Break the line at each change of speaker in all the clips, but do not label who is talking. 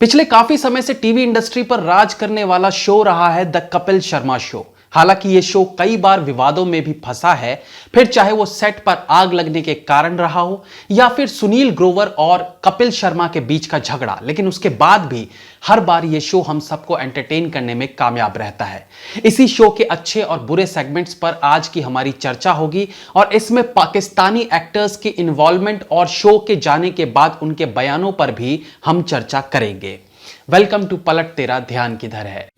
पिछले काफी समय से टीवी इंडस्ट्री पर राज करने वाला शो रहा है द कपिल शर्मा शो। हालांकि ये शो कई बार विवादों में भी फंसा है, फिर चाहे वो सेट पर आग लगने के कारण रहा हो या फिर सुनील ग्रोवर और कपिल शर्मा के बीच का झगड़ा, लेकिन उसके बाद भी हर बार ये शो हम सबको एंटरटेन करने में कामयाब रहता है। इसी शो के अच्छे और बुरे सेगमेंट्स पर आज की हमारी चर्चा होगी और इसमें पाकिस्तानी एक्टर्स की इन्वॉल्वमेंट और शो के जाने के बाद उनके बयानों पर भी हम चर्चा करेंगे। वेलकम टू पलट तेरा ध्यान किधर है।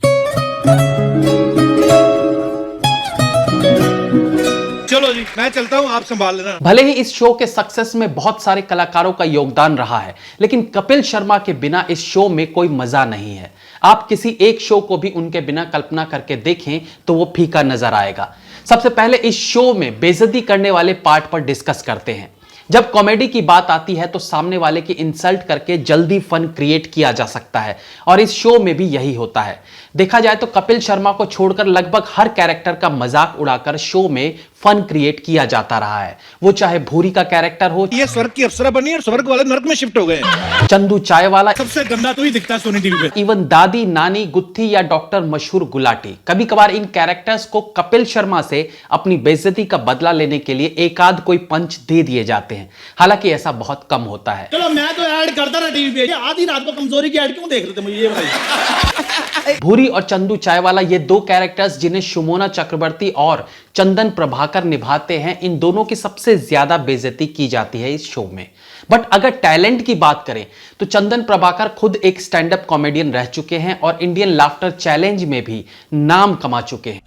चलो जी, मैं चलता हूं, आप संभाल लेना।
भले ही इस शो के सक्सेस में बहुत सारे कलाकारों का योगदान रहा है, लेकिन कपिल शर्मा के बिना इस शो में कोई मजा नहीं है। आप किसी एक शो को भी उनके बिना कल्पना करके देखें तो वो फीका नजर आएगा। सबसे पहले इस शो में बेइज्जती करने वाले पार्ट पर डिस्कस करते हैं। जब कॉमेडी की बात आती है तो सामने वाले की इंसल्ट करके जल्दी फन क्रिएट किया जा सकता है और इस शो में भी यही होता है। देखा जाए तो कपिल शर्मा को छोड़कर लगभग हर कैरेक्टर का मजाक उड़ाकर शो में फन क्रिएट किया जाता रहा है। वो चाहे भूरी का कैरेक्टर हो,
ये स्वर्ग की अप्सरा बनी और स्वर्ग वाले नरक में शिफ्ट हो गए।
चंदू चाय वाला,
सबसे गंदा तो ही दिखता है सोनी टीवी पे।
इवन दादी, नानी, गुत्थी या डॉक्टर मशहूर गुलाटी। कभी कभार इन कैरेक्टर्स को कपिल शर्मा से अपनी बेइज्जती का बदला लेने के लिए एक आध कोई पंच दे दिए जाते हैं। हालांकि ऐसा बहुत कम होता है।
चलो मैं तो ऐड करता ना टीवी पे, आधी रात को कमजोरी की ऐड क्यों देख रहे थे मुझे ये बताइए।
भूरी और चंदू चाय वाला, ये दो कैरेक्टर्स जिन्हें शुमोना चक्रवर्ती और चंदन प्रभाकर निभाते हैं, इन दोनों की सबसे ज्यादा बेइज्जती की जाती है इस शो में। बट अगर टैलेंट की बात करें तो चंदन प्रभाकर खुद एक स्टैंड अप कॉमेडियन रह चुके हैं और इंडियन लाफ्टर चैलेंज में भी नाम कमा चुके हैं।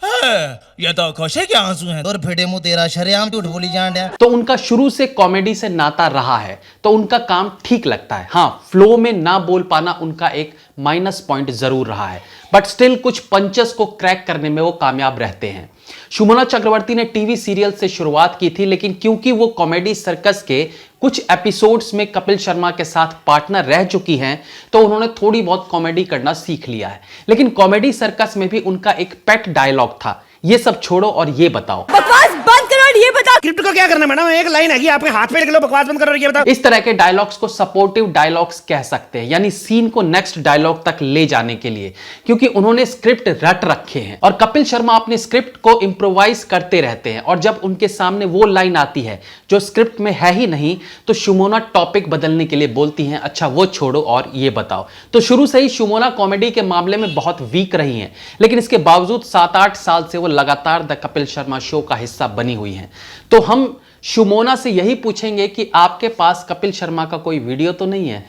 ये तो खुशी के आंसू हैं और फेडे मुंह तेरा शरेआम झूठ बोली जान रहा।
तो उनका शुरू से कॉमेडी से नाता रहा है तो उनका काम ठीक लगता है। हाँ, फ्लो में ना बोल पाना उनका एक माइनस पॉइंट जरूर रहा है, बट स्टिल कुछ पंचेस को क्रैक करने में वो कामयाब रहते हैं। शुमोना चक्रवर्ती ने टीवी सीरियल से शुरुआत की थी, लेकिन क्योंकि वो कॉमेडी सर्कस के कुछ एपिसोड्स में कपिल शर्मा के साथ पार्टनर रह चुकी हैं तो उन्होंने थोड़ी बहुत कॉमेडी करना सीख लिया है। लेकिन कॉमेडी सर्कस में भी उनका एक पेट डायलॉग था, ये सब छोड़ो और ये बताओ।
बकवास बंद करो और ये बताओ।
स्क्रिप्ट को क्या करना मैडम, एक लाइन है आपके हाथ पे लिख लो, बकवास बंद करो और ये बताओ।
इस तरह के डायलॉग्स को सपोर्टिव डायलॉग्स कह सकते हैं, यानी सीन को नेक्स्ट डायलॉग तक ले जाने के लिए, क्योंकि उन्होंने स्क्रिप्ट रट रखे हैं और कपिल शर्मा अपने स्क्रिप्ट को इंप्रोवाइज करते रहते हैं और जब उनके सामने वो लाइन आती है जो स्क्रिप्ट में है ही नहीं तो शुमोना टॉपिक बदलने के लिए बोलती हैं, अच्छा वो छोड़ो और ये बताओ। तो शुरू से ही शुमोना कॉमेडी के मामले में बहुत वीक रही हैं, लेकिन इसके बावजूद 7-8 साल से वो लगातार द कपिल शर्मा शो का हिस्सा बनी हुई हैं। तो हम शुमोना से यही पूछेंगे कि आपके पास कपिल शर्मा का कोई वीडियो तो नहीं है।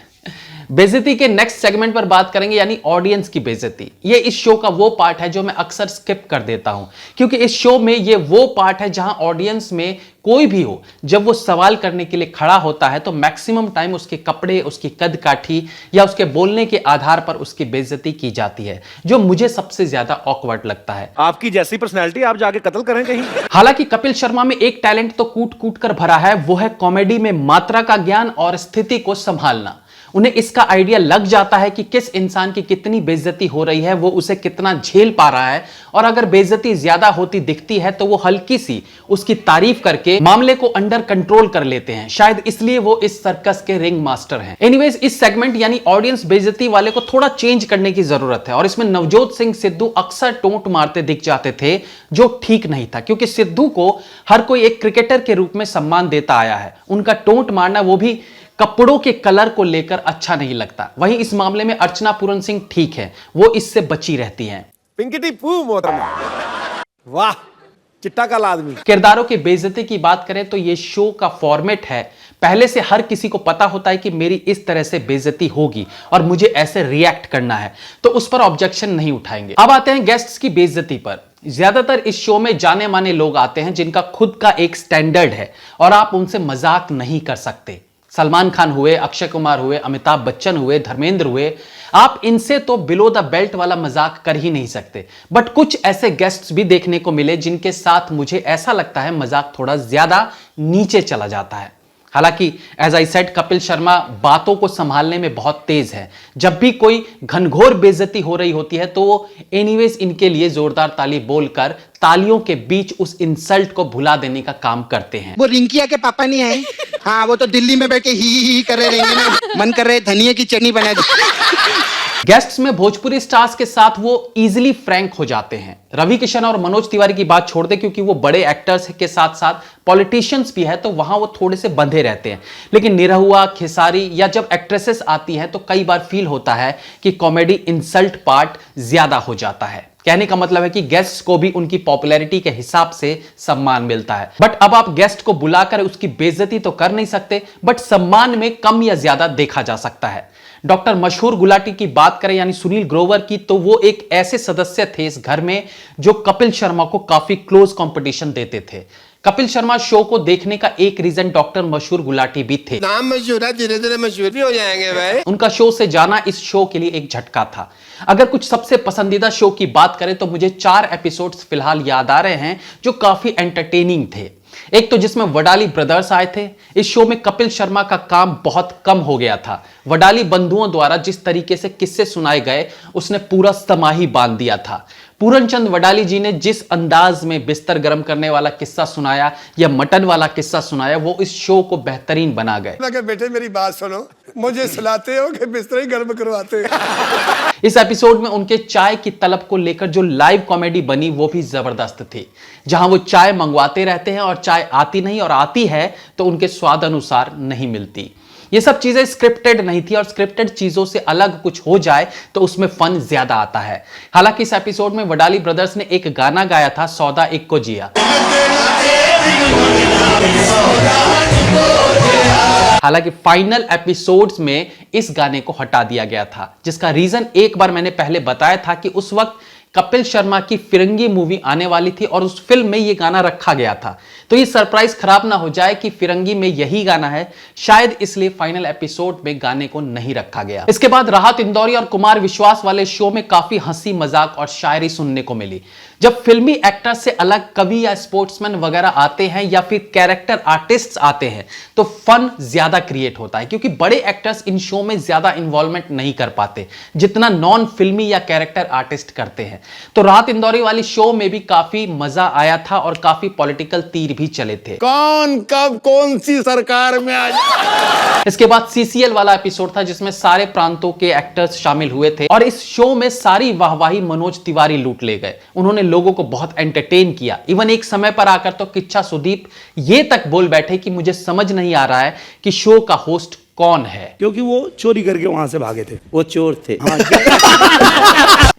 बेइज्जती के नेक्स्ट सेगमेंट पर बात करेंगे, यानी ऑडियंस की बेइज्जती। ये इस शो का वो पार्ट है जो मैं अक्सर स्किप कर देता हूं, क्योंकि इस शो में ये वो पार्ट है जहां ऑडियंस में कोई भी हो, जब वो सवाल करने के लिए खड़ा होता है तो मैक्सिमम टाइम उसके कपड़े, उसकी कद काठी या उसके बोलने के आधार पर उसकी बेइज्जती की जाती है, जो मुझे सबसे ज्यादा ऑकवर्ड लगता है।
आपकी जैसी पर्सनैलिटी आप जाके कत्ल करें कहीं।
हालांकि कपिल शर्मा में एक टैलेंट तो कूट कूट कर भरा है, वो है कॉमेडी में मात्रा का ज्ञान और स्थिति को संभालना। उन्हें इसका आइडिया लग जाता है कि किस इंसान की कितनी बेइज्जती हो रही है, वो उसे कितना झेल पा रहा है, और अगर बेइज्जती ज्यादा होती दिखती है तो वो हल्की सी उसकी तारीफ करके मामले को अंडर कंट्रोल कर लेते हैं। शायद इसलिए वो इस सर्कस के रिंग मास्टर हैं। एनीवेज, इस सेगमेंट यानी ऑडियंस बेइज्जती वाले को थोड़ा चेंज करने की जरूरत है और इसमें नवजोत सिंह सिद्धू अक्सर टोंट मारते दिख जाते थे, जो ठीक नहीं था, क्योंकि सिद्धू को हर कोई एक क्रिकेटर के रूप में सम्मान देता आया है। उनका टोंट मारना, वो भी कपड़ों के कलर को लेकर, अच्छा नहीं लगता। वहीं इस मामले में अर्चना पूरन सिंह ठीक है, वो इससे बची रहती हैं।
पिंकी पू मोहतरमा, वाह चिट्टा का आदमी।
किरदारों की बेइज्जती की बात करें तो ये शो का फॉर्मेट है, पहले से हर किसी को पता होता है कि मेरी इस तरह से बेइज्जती होगी और मुझे ऐसे रिएक्ट करना है, तो उस पर ऑब्जेक्शन नहीं उठाएंगे। अब आते हैं गेस्ट्स की बेइज्जती पर। ज्यादातर इस शो में जाने माने लोग आते हैं जिनका खुद का एक स्टैंडर्ड है और आप उनसे मजाक नहीं कर सकते। सलमान खान हुए, अक्षय कुमार हुए, अमिताभ बच्चन हुए, धर्मेंद्र हुए, आप इनसे तो बिलो द बेल्ट वाला मजाक कर ही नहीं सकते। बट कुछ ऐसे गेस्ट्स भी देखने को मिले जिनके साथ मुझे ऐसा लगता है मजाक थोड़ा ज्यादा नीचे चला जाता है। हालांकि as I said, Kapil Sharma बातों को संभालने में बहुत तेज है। जब भी कोई घनघोर बेइज्जती हो रही होती है तो वो एनीवेज इनके लिए जोरदार ताली बोलकर तालियों के बीच उस इंसल्ट को भुला देने का काम करते हैं।
वो रिंकिया के पापा नहीं आए? हाँ, वो तो दिल्ली में बैठ के ही कर रहे रहेंगे ना। मन कर रहे धनिया की चटनी बना दे।
गेस्ट्स में भोजपुरी स्टार्स के साथ वो इजीली फ्रैंक हो जाते हैं। रवि किशन और मनोज तिवारी की बात छोड़ दे, क्योंकि वो बड़े एक्टर्स के साथ साथ पॉलिटिशियंस भी है, तो वहां वो थोड़े से बंधे रहते हैं। लेकिन निरहुआ, खेसारी या जब एक्ट्रेसेस आती हैं तो कई बार फील होता है कि कॉमेडी इंसल्ट पार्ट ज्यादा हो जाता है। कहने का मतलब है कि गेस्ट को भी उनकी पॉपुलैरिटी के हिसाब से सम्मान मिलता है। बट अब आप गेस्ट को बुलाकर उसकी बेइज्जती तो कर नहीं सकते, बट सम्मान में कम या ज्यादा देखा जा सकता है। डॉक्टर मशहूर गुलाटी की बात करें यानी सुनील ग्रोवर की, तो वो एक ऐसे सदस्य थे इस घर में जो कपिल शर्मा को काफी क्लोज कंपटीशन देते थे। कपिल शर्मा शो को देखने का एक रीजन डॉक्टर मशहूर गुलाटी भी थे।
नाम मशहूर है, धीरे धीरे मशहूर भी हो जाएंगे भाई।
उनका शो से जाना इस शो के लिए एक झटका था। अगर कुछ सबसे पसंदीदा शो की बात करें तो मुझे 4 एपिसोड्स फिलहाल याद आ रहे हैं जो काफी एंटरटेनिंग थे। एक तो जिसमें वडाली ब्रदर्स आए थे। इस शो में कपिल शर्मा का काम बहुत कम हो गया था। वडाली बंधुओं द्वारा जिस तरीके से किस्से सुनाए गए, उसने पूरा समा ही बांध दिया था। पूरनचंद वडाली जी ने जिस अंदाज में बिस्तर गर्म करने वाला किस्सा सुनाया या मटन वाला किस्सा सुनाया, वो इस शो को बेहतरीन बना गए।
मैं बेटे मेरी बात सुनो, मुझे सुलाते हो कि बिस्तर ही गर्म करवाते हो।
इस एपिसोड में उनके चाय की तलब को लेकर जो लाइव कॉमेडी बनी वो भी जबरदस्त थी, जहां वो चाय मंगवाते रहते हैं और चाय आती नहीं, और आती है तो उनके स्वाद अनुसार नहीं मिलती। ये सब चीजें स्क्रिप्टेड नहीं थी, और स्क्रिप्टेड चीजों से अलग कुछ हो जाए तो उसमें फन ज्यादा आता है। हालांकि इस एपिसोड में वडाली ब्रदर्स ने एक गाना गाया था, सौदा एक को जिया। हालांकि फाइनल एपिसोड्स में इस गाने को हटा दिया गया था, जिसका रीजन एक बार मैंने पहले बताया था कि उस वक्त कपिल शर्मा की फिरंगी मूवी आने वाली थी और उस फिल्म में यह गाना रखा गया था। तो ये सरप्राइज खराब ना हो जाए कि फिरंगी में यही गाना है, शायद इसलिए फाइनल एपिसोड में गाने को नहीं रखा गया। इसके बाद राहत इंदौरी और कुमार विश्वास वाले शो में काफी हंसी मजाक और शायरी सुनने को मिली। जब फिल्मी एक्टर से अलग कवि या स्पोर्ट्समैन वगैरह आते हैं या फिर कैरेक्टर आर्टिस्ट आते हैं तो फन ज्यादा क्रिएट होता है, क्योंकि बड़े एक्टर्स इन शो में ज्यादा इन्वॉल्वमेंट नहीं कर पाते जितना नॉन फिल्मी या कैरेक्टर आर्टिस्ट करते हैं। तो राहत इंदौरी वाली शो में भी काफी मजा आया था और काफी पॉलिटिकल तीर भी चले थे।
कौन कब कौन सी सरकार में आ जाए।
इसके बाद सीसीएल वाला एपिसोड था जिसमें सारे प्रांतों के एक्टर्स शामिल हुए थे और इस शो में सारी वाहवाही मनोज तिवारी लूट ले गए। उन्होंने लोगों को बहुत एंटरटेन किया। इवन एक समय पर आकर तो किच्छा सुदीप ये तक बोल बैठे कि मुझे समझ नहीं आ रहा है कि शो का होस्ट कौन है,
क्योंकि वो चोरी करके वहां से भागे थे।
वो चोर थे।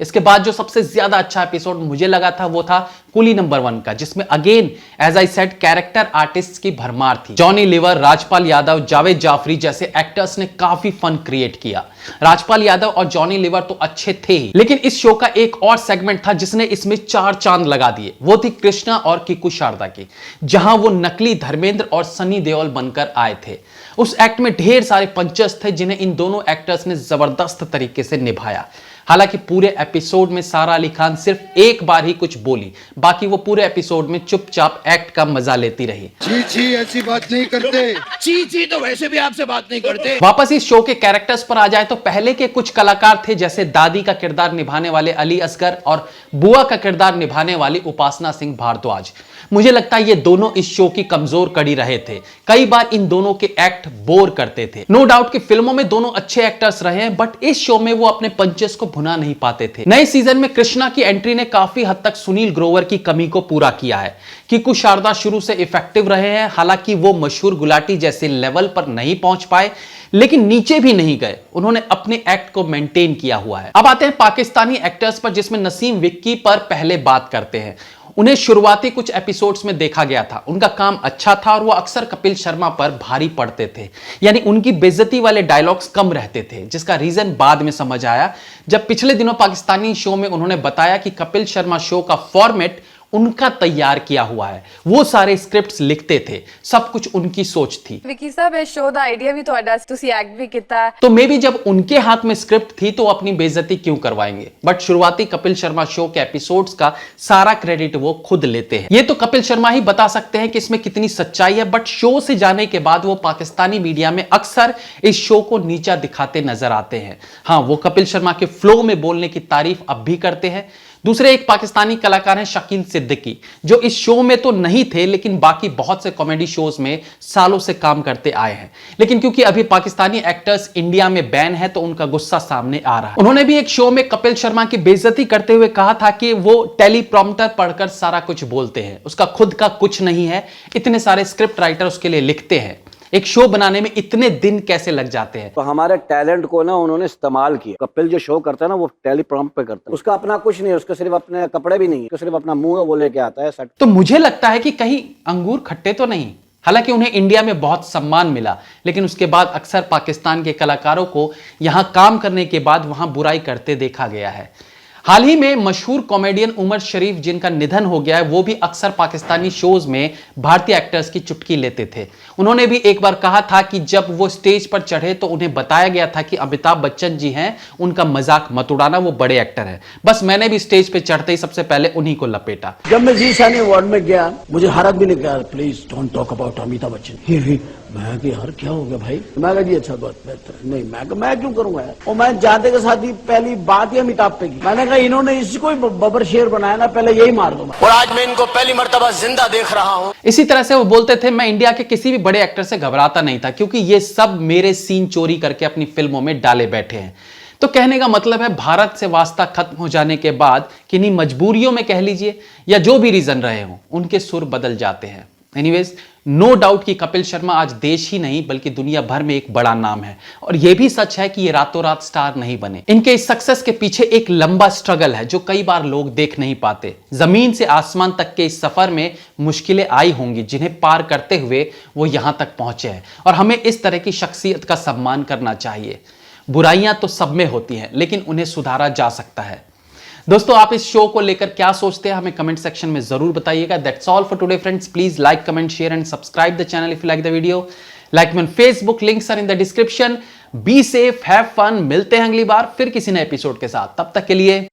इसके बाद जो सबसे ज्यादा अच्छा एपिसोड मुझे लगा था वो था कुली नंबर 1 का, जिसमें again as I said character artist की भरमार थी। जॉनी लीवर, राजपाल यादव, जावेद जाफरी जैसे एक्टर्स ने काफी फन क्रिएट किया। राजपाल यादव और जॉनी लीवर तो अच्छे थे ही, लेकिन इस शो का एक और सेगमेंट था जिसने इसमें 4 चांद लगा दिए। वो थी कृष्णा और किकू शारदा की, जहां वो नकली धर्मेंद्र और सनी देओल बनकर आए थे। उस एक्ट में ढेर सारे पंचर्स थे जिन्हें इन दोनों एक्टर्स ने जबरदस्त तरीके से निभाया। हालांकि पूरे एपिसोड में सारा अली खान सिर्फ एक बार ही कुछ बोली, बाकी वो पूरे एपिसोड में चुपचाप एक्ट का मजा लेती रही।
जी ऐसी बात नहीं करते। जी तो वैसे भी आपसे बात नहीं करते।
वापस इस शो के कैरेक्टर्स पर आ जाए तो पहले के कुछ कलाकार थे, जैसे दादी का किरदार निभाने वाले अली असगर और बुआ का किरदार निभाने वाली उपासना सिंह भारद्वाज। मुझे लगता है ये दोनों इस शो की कमजोर कड़ी रहे थे। कई बार इन दोनों के एक्ट बोर करते थे। नो डाउट कि फिल्मों में दोनों अच्छे एक्टर्स रहे हैं, बट इस शो में वो अपने पंचेस को भुना नहीं पाते थे। नए सीजन में कृष्णा की एंट्री ने काफी हद तक सुनील ग्रोवर की कमी को पूरा किया है। किकू शारदा शुरू से इफेक्टिव रहे हैं, हालांकि वो मशहूर गुलाटी जैसे लेवल पर नहीं पहुंच पाए, लेकिन नीचे भी नहीं गए। उन्होंने अपने एक्ट को मेंटेन किया हुआ है। अब आते हैं पाकिस्तानी एक्टर्स पर, जिसमें नसीम विक्की पर पहले बात करते हैं। उन्हें शुरुआती कुछ एपिसोड्स में देखा गया था, उनका काम अच्छा था और वो अक्सर कपिल शर्मा पर भारी पड़ते थे, यानी उनकी बेइज्जती वाले डायलॉग्स कम रहते थे, जिसका रीजन बाद में समझ आया जब पिछले दिनों पाकिस्तानी शो में उन्होंने बताया कि कपिल शर्मा शो का फॉर्मेट उनका तैयार किया हुआ है। वो सारे स्क्रिप्ट्स लिखते थे, सब कुछ उनकी सोच थी।
विकी साहब इस शो दा आइडिया भी ਤੁਹਾਡਾ ਤੁਸੀਂ एक्ट भी किया।
तो मे बी जब उनके हाथ में स्क्रिप्ट थी तो अपनी बेइज्जती क्यों करवाएंगे। बट शुरुआती कपिल शर्मा शो के एपिसोड्स का सारा क्रेडिट वो खुद लेते हैं। ये तो कपिल शर्मा ही बता सकते हैं कि इसमें कितनी सच्चाई है, बट शो से जाने के बाद वो पाकिस्तानी मीडिया में अक्सर इस शो को नीचा दिखाते नजर आते हैं। हाँ, वो कपिल शर्मा के फ्लो में बोलने की तारीफ अब भी करते हैं, दूसरे एक पाकिस्तानी कलाकार हैं शकील सिद्दीकी, जो इस शो में तो नहीं थे लेकिन बाकी बहुत से कॉमेडी शोज में सालों से काम करते आए हैं। लेकिन क्योंकि अभी पाकिस्तानी एक्टर्स इंडिया में बैन है तो उनका गुस्सा सामने आ रहा है। उन्होंने भी एक शो में कपिल शर्मा की बेइज्जती करते हुए कहा था कि वो टेलीप्रॉम्प्टर पढ़कर सारा कुछ बोलते हैं, उसका खुद का कुछ नहीं है, इतने सारे स्क्रिप्ट राइटर उसके लिए लिखते हैं, एक शो बनाने में इतने दिन कैसे लग जाते हैं।
तो हमारे टैलेंट को ना उन्होंने इस्तेमाल किया। कपिल जो शो करता है ना वो टेलीप्रॉम्प्ट पे करता है, उसका अपना कुछ नहीं है, उसका सिर्फ अपने कपड़े भी नहीं है, उसका सिर्फ अपना मुंह वो लेके आता है सेट।
तो मुझे लगता है कि कहीं अंगूर खट्टे तो नहीं। हालांकि उन्हें इंडिया में बहुत सम्मान मिला, लेकिन उसके बाद अक्सर पाकिस्तान के कलाकारों को यहां काम करने के बाद वहां बुराई करते देखा गया है। हाल ही में मशहूर कॉमेडियन उमर शरीफ, जिनका निधन हो गया है, वो भी अक्सर पाकिस्तानी शोज में भारतीय एक्टर्स की चुटकी लेते थे। उन्होंने भी एक बार कहा था कि जब वो स्टेज पर चढ़े तो उन्हें बताया गया था कि अमिताभ बच्चन जी हैं, उनका मजाक मत उड़ाना, वो बड़े एक्टर हैं। बस मैंने भी स्टेज पे चढ़ते ही सबसे पहले उन्हीं को लपेटा।
जब मैं जी सानी अवार्ड में गया, मुझे हर आदमी ने कहा please don't talk about Amitabh Bachchan. मैं कि यार क्या हो गया भाई? मैं कहा जी अच्छा बहुत बेहतर। नहीं मैं क्यों करूंगा यार? और मैं जाते के साथ ही पहली बात ही अमिताभ पे की। मैंने कहा इन्होंने इसको ही बबर शेर बनाया ना, पहले यही मार दो।
और आज मैं इनको पहली मर्तबा जिंदा देख रहा हूँ।
इसी तरह से वो बोलते थे, मैं इंडिया के किसी भी बड़े एक्टर से घबराता नहीं था क्योंकि ये सब मेरे सीन चोरी करके अपनी फिल्मों में डाले बैठे हैं। तो कहने का मतलब है भारत से वास्ता खत्म हो जाने के बाद किन्हीं मजबूरियों में कह लीजिए या जो भी रीजन रहे हों, उनके सुर बदल जाते हैं। एनीवेज, नो डाउट कि कपिल शर्मा आज देश ही नहीं बल्कि दुनिया भर में एक बड़ा नाम है, और यह भी सच है कि ये रातों रात स्टार नहीं बने। इनके इस सक्सेस के पीछे एक लंबा स्ट्रगल है जो कई बार लोग देख नहीं पाते। जमीन से आसमान तक के इस सफर में मुश्किलें आई होंगी जिन्हें पार करते हुए वो यहां तक पहुंचे हैं, और हमें इस तरह की शख्सियत का सम्मान करना चाहिए। बुराइयां तो सब में होती हैं लेकिन उन्हें सुधारा जा सकता है। दोस्तों, आप इस शो को लेकर क्या सोचते हैं हमें कमेंट सेक्शन में जरूर बताइएगा। That's all for today friends. Please like, comment, share and subscribe the channel if you like the video. Like me on Facebook, links are in the description. Be safe, have fun. मिलते हैं अगली बार फिर किसी नए episode के साथ। तब तक के लिए